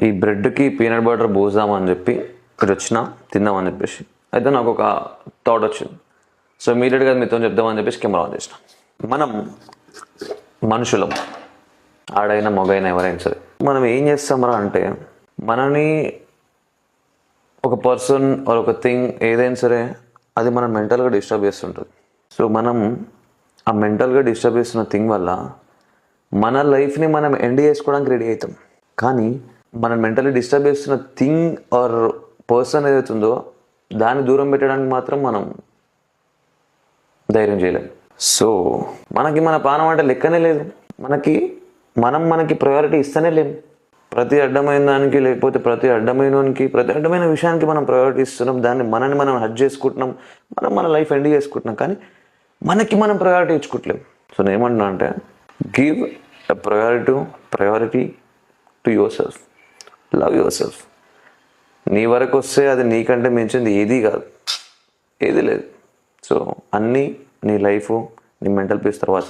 ఈ బ్రెడ్కి peanut butter పోసామని చెప్పి ఇక్కడ వచ్చిన తిందామని చెప్పేసి అయితే నాకు ఒక థాట్ వచ్చింది. సో ఇమీడియట్గా మీతో చెప్దామని చెప్పేసి కెమెరా ఆన్ చేసిన. మనం మనుషులం, ఆడైనా మగైనా ఎవరైనా సరే, మనం ఏం చేస్తామరా అంటే మనని ఒక పర్సన్ ఆర్ ఒక థింగ్ ఏదైనా సరే అది మనం మెంటల్గా డిస్టర్బ్ చేస్తుంటుంది. సో మనం ఆ మెంటల్గా డిస్టర్బ్ చేస్తున్న థింగ్ వల్ల మన లైఫ్ని మనం ఎండ్ చేసుకోవడానికి రెడీ అవుతాం. కానీ మనం మెంటల్లీ డిస్టర్బ్ చేస్తున్న థింగ్ ఆర్ పర్సన్ ఏదైతుందో దాన్ని దూరం పెట్టడానికి మాత్రం మనం ధైర్యం చేయలేం. సో మనకి మన పానం అంటే లెక్కనే లేదు. మనకి ప్రయారిటీ ఇస్తూనే లేము. ప్రతి అడ్డమైన దానికి, లేకపోతే ప్రతి అడ్డమైన విషయానికి మనం ప్రయారిటీ ఇస్తున్నాం. మనని మనం హర్ట్ చేసుకుంటున్నాం, మన లైఫ్ ఎండ్ చేసుకుంటున్నాం. కానీ మనం ప్రయారిటీ ఇచ్చుకోవట్లేము. సో నేను ఏమంటున్నా అంటే give a priority to your self. Love your self. నీ వరకు వస్తే అది నీకంటే మించింది ఏదీ కాదు, ఏది లేదు. సో అన్నీ నీ లైఫ్, నీ మెంటల్ పీస్ తర్వాత